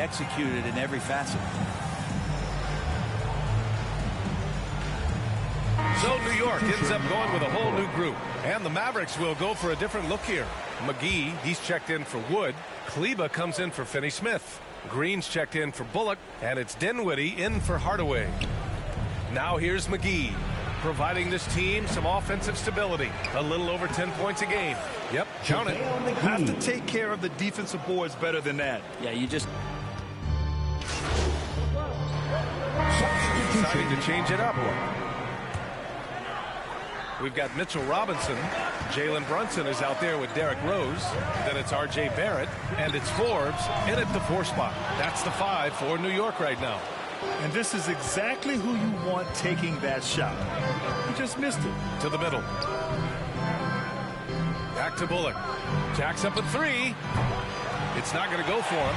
executed in every facet. So New York ends up going with a whole new group. And the Mavericks will go for a different look here. McGee, he's checked in for Wood. Kleba comes in for Finney-Smith. Green's checked in for Bullock. And it's Dinwiddie in for Hardaway. Now here's McGee, providing this team some offensive stability. A little over 10 points a game. Yep, count it. Have to take care of the defensive boards better than that. Yeah, you just... Deciding to change it up. We've got Mitchell Robinson. Jalen Brunson is out there with Derrick Rose. Then it's R.J. Barrett. And it's Forbes in at the 4 spot. That's the 5 for New York right now. And this is exactly who you want taking that shot. He just missed it. To the middle. Back to Bullock. Jacks up at 3. It's not going to go for him.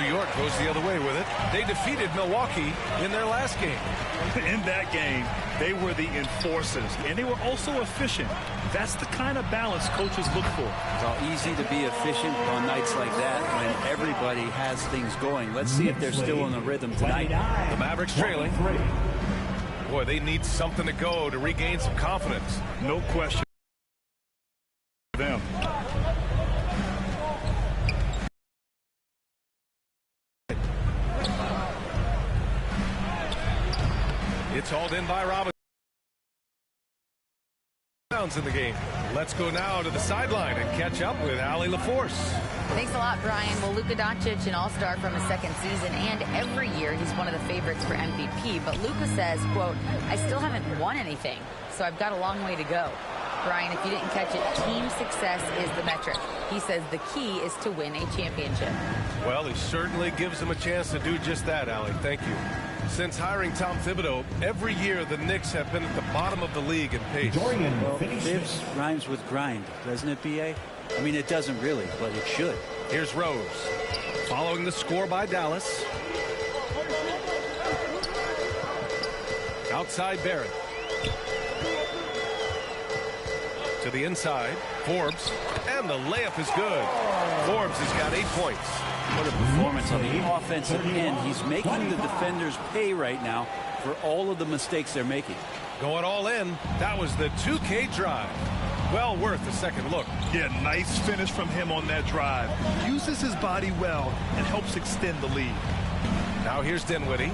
New York goes the other way with it. They defeated Milwaukee in their last game. In that game, they were the enforcers, and they were also efficient. That's the kind of balance coaches look for. It's all easy to be efficient on nights like that when everybody has things going. Let's see if they're still in the rhythm tonight. The Mavericks trailing. Boy, they need something to go to regain some confidence. No question. Them. It's hauled in by Robinson. In the game. Let's go now to the sideline and catch up with Allie LaForce. Thanks a lot, Brian. Well, Luka Doncic, an all-star from his second season, and every year he's one of the favorites for MVP. But Luka says, quote, I still haven't won anything, so I've got a long way to go. Brian, if you didn't catch it, team success is the metric. He says the key is to win a championship. Well, he certainly gives them a chance to do just that, Allie. Thank you. Since hiring Tom Thibodeau, every year the Knicks have been at the bottom of the league in pace. Well, Fibs rhymes with grind, doesn't it, B.A.? I mean, it doesn't really, but it should. Here's Rose, following the score by Dallas. Outside Barrett. To the inside, Forbes, and the layup is good. Forbes has got 8 points. What a performance on the offensive end. He's making the defenders pay right now for all of the mistakes they're making. Going all in. That was the 2K drive. Well worth a second look. Yeah, nice finish from him on that drive. Uses his body well and helps extend the lead. Now here's Dinwiddie.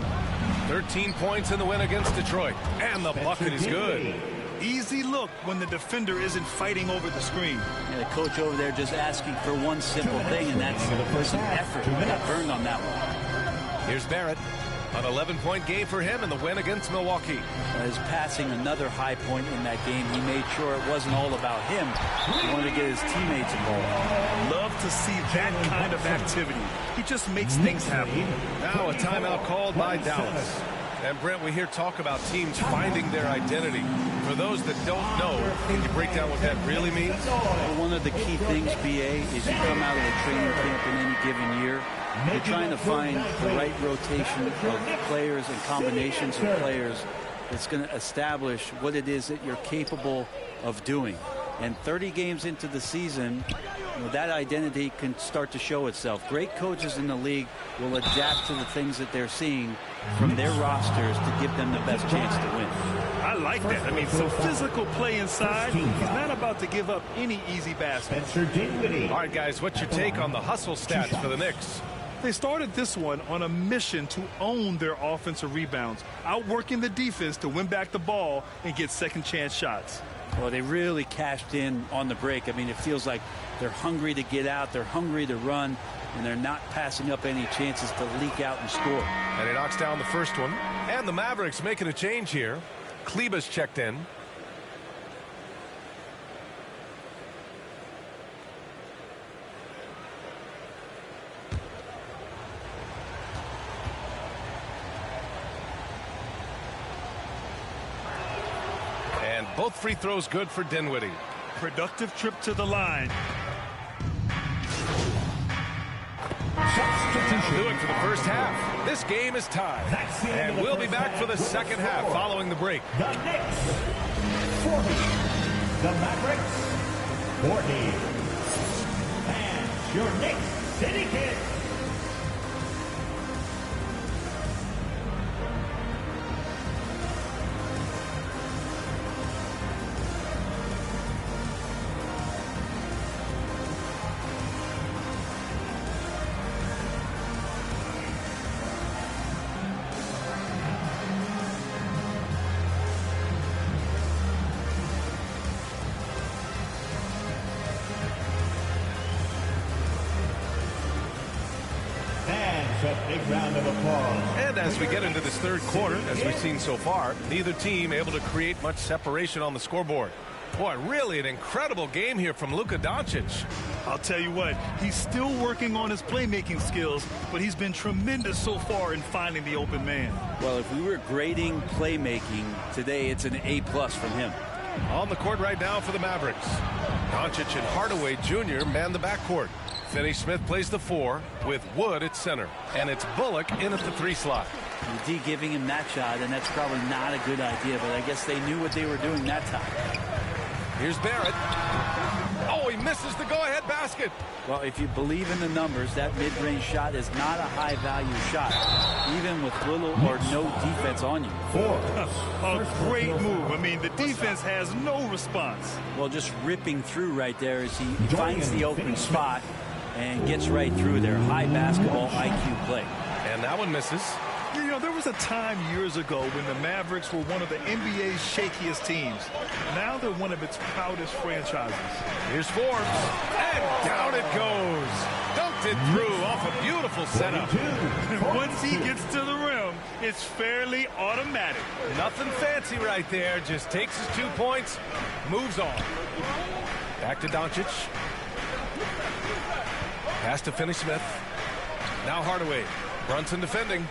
13 points in the win against Detroit. And the bucket is good. Easy look when the defender isn't fighting over the screen. And the coach over there just asking for one simple thing, and that's some effort. He got burned on that one. Here's Barrett. An 11-point game for him in the win against Milwaukee. His passing another high point in that game. He made sure it wasn't all about him. He wanted to get his teammates involved. Love to see that kind of activity. He just makes things happen. Now a timeout called by Dallas. And Brent, we hear talk about teams finding their identity. For those that don't know, can you break down what that really means? Well, one of the key things, BA, is you come out of the training camp in any given year. You're trying to find the right rotation of players and combinations of players that's going to establish what it is that you're capable of doing. And 30 games into the season, that identity can start to show itself. Great coaches in the league will adapt to the things that they're seeing from their rosters to give them the best chance to win. I like that. I mean, some physical play inside. He's not about to give up any easy baskets. All right, guys, what's your take on the hustle stats for the Knicks? They started this one on a mission to own their offensive rebounds, outworking the defense to win back the ball and get second chance shots. Well, they really cashed in on the break. I mean, it feels like they're hungry to get out, they're hungry to run, and they're not passing up any chances to leak out and score. And he knocks down the first one. And the Mavericks making a change here. Kleba's checked in. And both free throws good for Dinwiddie. Productive trip to the line. That'll do it for the first half. This game is tied. And we'll be back for the second half following the break. The Knicks 40. The Mavericks 40. And your Knicks City Kids. a big round of applause. And as we get into this third quarter, as we've seen so far, neither team able to create much separation on the scoreboard. Boy, really an incredible game here from Luka Doncic. I'll tell you what, he's still working on his playmaking skills, but he's been tremendous so far in finding the open man. Well, if we were grading playmaking today, it's an A+ from him. On the court right now for the Mavericks. Doncic and Hardaway Jr. man the backcourt. Finney Smith plays the 4 with Wood at center. And it's Bullock in at the 3 slot. D giving him that shot, and that's probably not a good idea, but I guess they knew what they were doing that time. Here's Barrett. Oh, he misses the go-ahead basket. Well, if you believe in the numbers, that mid-range shot is not a high-value shot, even with little or no defense on you. A great move. I mean, the defense has no response. Well, just ripping through right there as he finds the open spot and gets right through there. High basketball IQ play. And that one misses. You know, there was a time years ago when the Mavericks were one of the NBA's shakiest teams. Now they're one of its proudest franchises. Here's Forbes. And down it goes. Dunked it through off a beautiful setup. Once he gets to the rim, it's fairly automatic. Nothing fancy right there. Just takes his 2 points, moves on. Back to Doncic. Pass to Finney Smith. Now Hardaway. Brunson defending.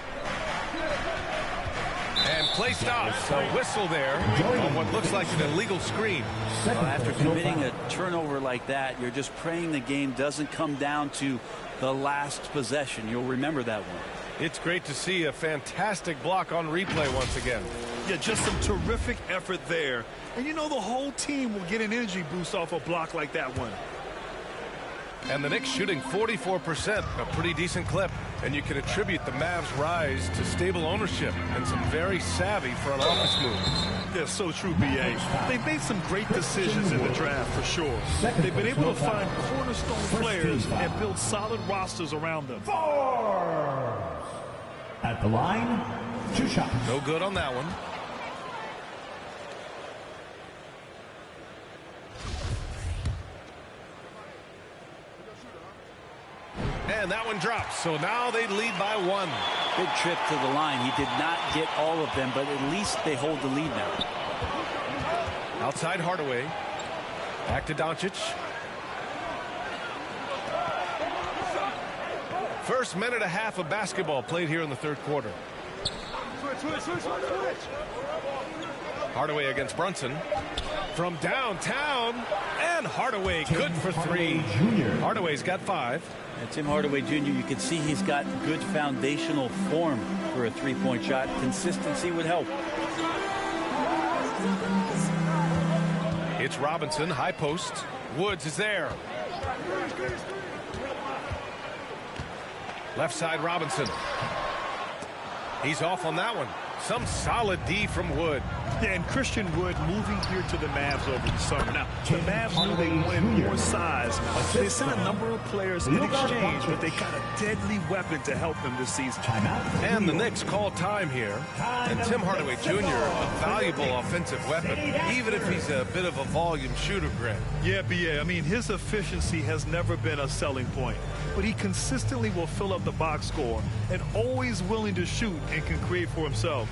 And play stops. A whistle there on what looks like an illegal screen. Well, after committing a turnover like that, you're just praying the game doesn't come down to the last possession. You'll remember that one. It's great to see a fantastic block on replay once again. Yeah, just some terrific effort there. And you know the whole team will get an energy boost off a block like that one. And the Knicks shooting 44%, a pretty decent clip. And you can attribute the Mavs' rise to stable ownership and some very savvy front office moves. They're so true, B.A. They've made some great decisions in the draft, for sure. They've been able to find cornerstone players and build solid rosters around them. At the line, 2 shots. No good on that one. And that one drops. So now they lead by 1. Big trip to the line. He did not get all of them, but at least they hold the lead now. Outside Hardaway. Back to Doncic. First minute and a half of basketball played here in the third quarter. Hardaway against Brunson. From downtown. And Hardaway good for 3. Hardaway's got 5. And Tim Hardaway Jr., you can see he's got good foundational form for a three-point shot. Consistency would help. It's Robinson, high post. Woods is there. Left side Robinson. He's off on that one. Some solid D from Wood. Yeah, and Christian Wood moving here to the Mavs over the summer. Now, the Mavs knew they wanted more size. They sent a number of players in exchange, but they got a deadly weapon to help them this season. And the Knicks call time here. And Tim Hardaway Jr., a valuable offensive weapon, even if he's a bit of a volume shooter, Grant. Yeah, B.A. I mean, his efficiency has never been a selling point, but he consistently will fill up the box score and always willing to shoot and can create for himself.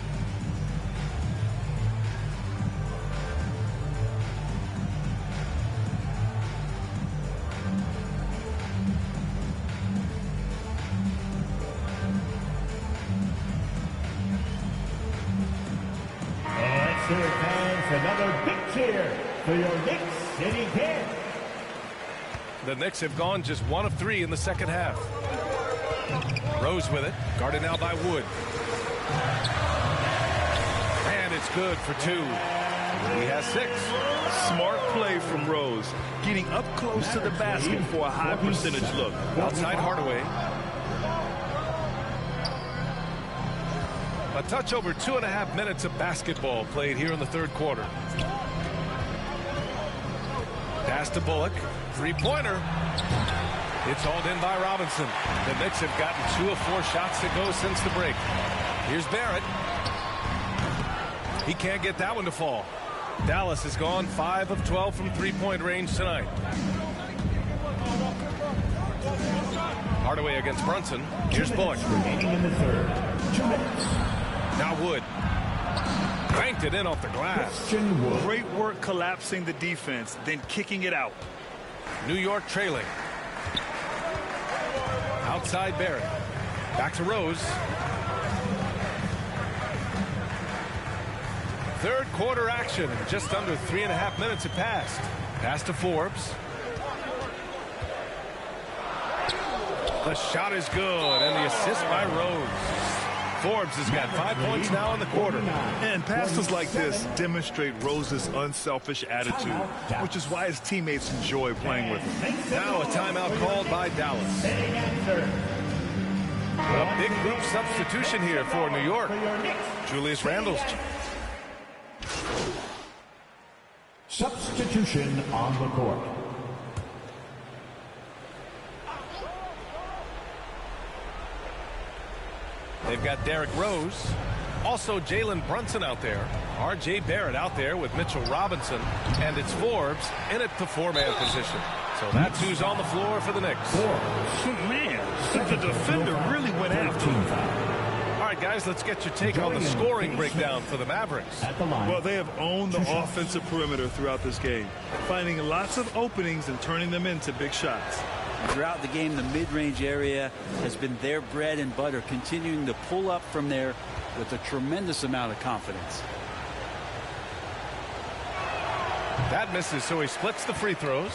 Another big cheer for your Knicks City Kid. The Knicks have gone just 1 of 3 in the second half. Rose with it, guarded now by Wood. And it's good for 2. He has 6. Smart play from Rose, getting up close to the basket for a high percentage look. Outside Hardaway. A touch over 2.5 minutes of basketball played here in the third quarter. Pass to Bullock. Three-pointer. It's hauled in by Robinson. The Knicks have gotten 2 of 4 shots to go since the break. Here's Barrett. He can't get that one to fall. Dallas has gone 5 of 12 from three-point range tonight. Hardaway against Brunson. Here's Bullock. Remaining in the third. 2 minutes. Now Wood. Banked it in off the glass. Christian Wood. Great work collapsing the defense, then kicking it out. New York trailing. Outside Barrett. Back to Rose. Third quarter action. Just under 3.5 minutes have passed. Pass to Forbes. The shot is good, and the assist by Rose. Forbes has got 5 points now in the quarter. And passes like this demonstrate Rose's unselfish attitude, which is why his teammates enjoy playing with him. Now a timeout called by Dallas. A big group substitution here for New York. Julius Randle's. Substitution on the court. They've got Derrick Rose. Also Jalen Brunson out there. R.J. Barrett out there with Mitchell Robinson. And it's Forbes in at the four-man position. So that's who's on the floor for the Knicks. Man, the defender really went after him. All right, guys, let's get your take on the scoring breakdown for the Mavericks. Well, they have owned the offensive perimeter throughout this game, finding lots of openings and turning them into big shots. Throughout the game, the mid-range area has been their bread and butter, continuing to pull up from there with a tremendous amount of confidence. That misses, so he splits the free throws.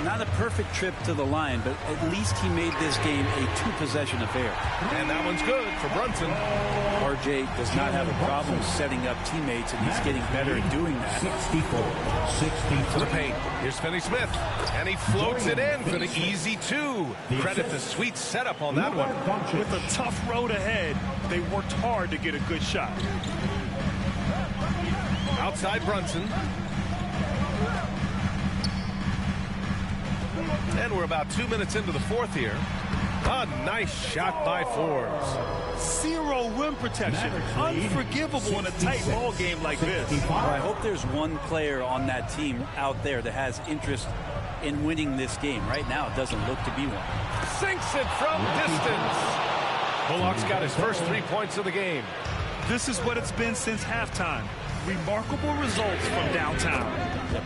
Not a perfect trip to the line, but at least he made this game a two-possession affair. And that one's good for Brunson. RJ does not have a problem setting up teammates, and he's getting better at doing that. 64-63. To the paint. Here's Finney Smith. And he floats it in for the easy two. Credit the sweet setup on that one. With a tough road ahead, they worked hard to get a good shot. Outside Brunson. And we're about 2 minutes into the fourth here. A nice shot by Forbes. Zero rim protection. Unforgivable in a tight ball game like this. Well, I hope there's one player on that team out there that has interest in winning this game. Right now, it doesn't look to be one. Sinks it from distance. Bullock's got his first 3 points of the game. This is what it's been since halftime. Remarkable results from downtown.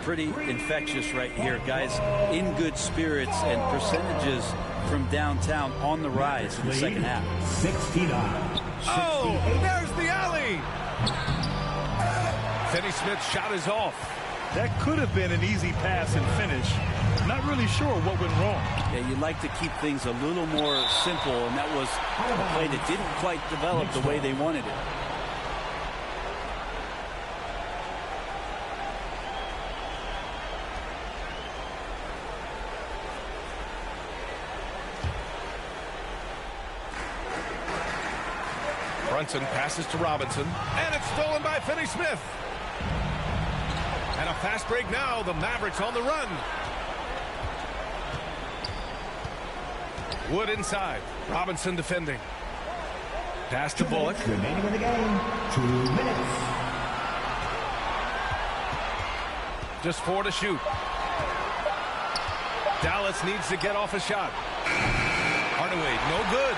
Pretty infectious right here, guys. In good spirits, and percentages from downtown on the rise in the second half. 69. Oh, there's the alley. Finney Smith's shot is off. That could have been an easy pass and finish. Not really sure what went wrong. Yeah, you'd like to keep things a little more simple, and that was a play that didn't quite develop the way they wanted it. Brunson passes to Robinson, and it's stolen by Finney Smith. And a fast break now. The Mavericks on the run. Wood inside. Robinson defending. Pass to Bullock. Remaining in the game. 2 minutes. Just 4 to shoot. Dallas needs to get off a shot. Hardaway, no good.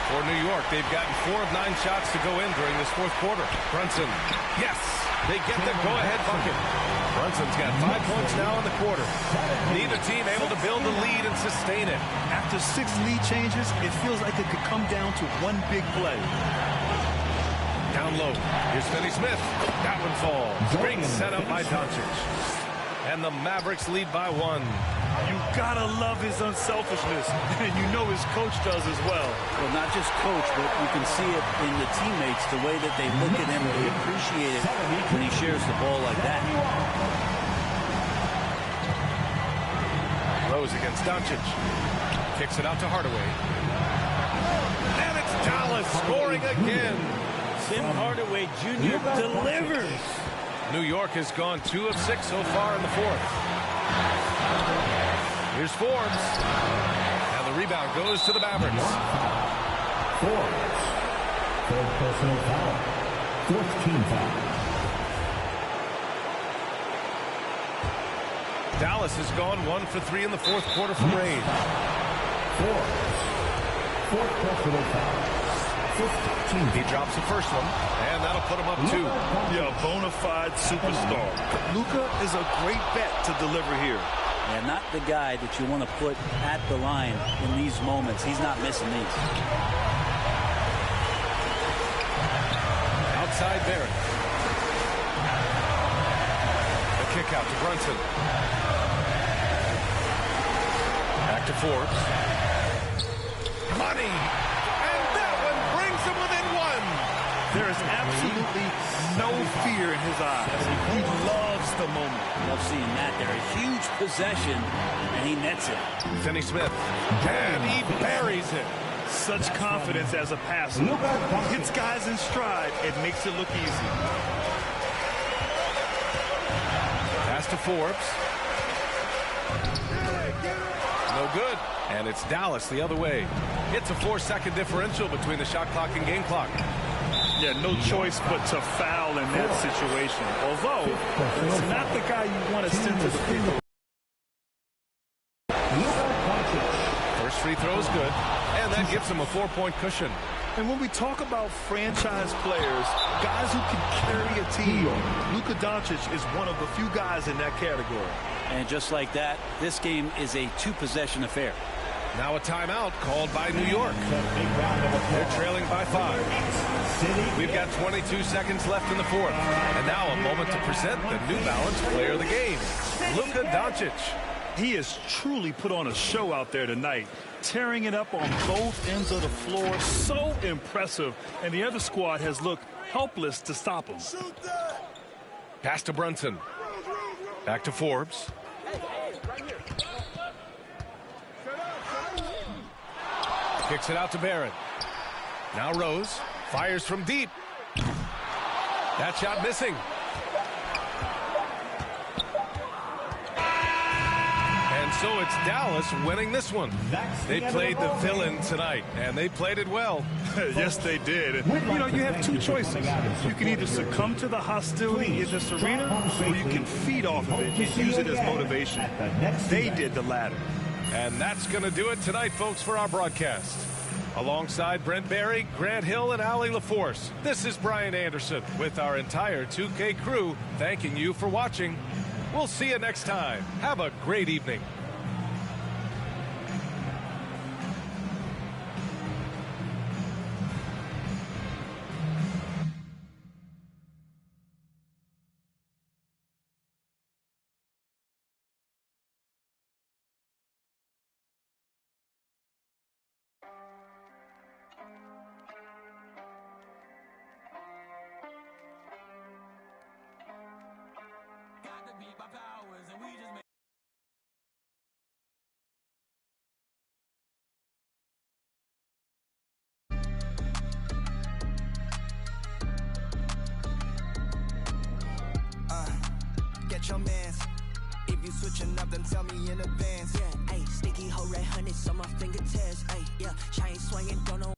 For New York, they've gotten 4 of 9 shots to go in during this fourth quarter. Brunson, yes, they get the go-ahead bucket. Brunson's got 5 points now in the quarter. Neither team able to build the lead and sustain it. After 6 lead changes, it feels like it could come down to one big play. Down low, here's Finney Smith. That one falls. Great setup by Doncic. And the Mavericks lead by 1. You gotta love his unselfishness, and you know his coach does as well. Well, not just coach, but you can see it in the teammates, the way that they look at him. They appreciate it when he shares the ball like that. Rose against Doncic. Kicks it out to Hardaway. And it's Dallas scoring again. Tim Hardaway Jr. delivers. New York has gone 2 of 6 so far in the fourth. Here's Forbes. And the rebound goes to the Mavericks. Forbes. Third personal foul. 4th team foul. Dallas has gone 1 for 3 in the fourth quarter from range. Forbes. fourth personal foul. 15. He drops the first one, and that'll put him up 2. Yeah, bona fide superstar. Luka is a great bet to deliver here. And not the guy that you want to put at the line in these moments. He's not missing these. Outside Barrett. The kick out to Brunson. Back to Forbes. Money! And that one brings him within 1. There is absolutely no fear in his eyes. He loves the moment. Love seeing that. They're a huge possession, and he nets it. Finney Smith. And he buries it. Such confidence as a passer. Hits guys in stride. It makes it look easy. Pass to Forbes. No good. And it's Dallas the other way. It's a 4-second differential between the shot clock and game clock. Yeah, no choice but to foul in that situation. Although, it's not the guy you want to send to the free throw. First free throw is good. And that gives him a 4-point cushion. And when we talk about franchise players, guys who can carry a team, Luka Doncic is one of the few guys in that category. And just like that, this game is a 2-possession affair. Now a timeout called by New York. They're trailing by 5. We've got 22 seconds left in the fourth. And now a moment to present the New Balance player of the game, Luka Doncic. He has truly put on a show out there tonight, tearing it up on both ends of the floor. So impressive. And the other squad has looked helpless to stop him. Pass to Brunson. Back to Forbes. Kicks it out to Barrett. Now Rose fires from deep. That shot missing. And so it's Dallas winning this one. They played the villain tonight, and they played it well. Yes, they did. And, you know, you have two choices. You can either succumb to the hostility in this arena, or you can feed off of it and use it as motivation. They did the latter. And that's going to do it tonight, folks, for our broadcast. Alongside Brent Barry, Grant Hill, and Allie LaForce, this is Brian Anderson with our entire 2K crew thanking you for watching. We'll see you next time. Have a great evening. Get your mans. If you switching up, then tell me in advance. Yeah, ayy, sticky hoe red honey, so my fingertips. Ayy, yeah, chain swinging, don't know.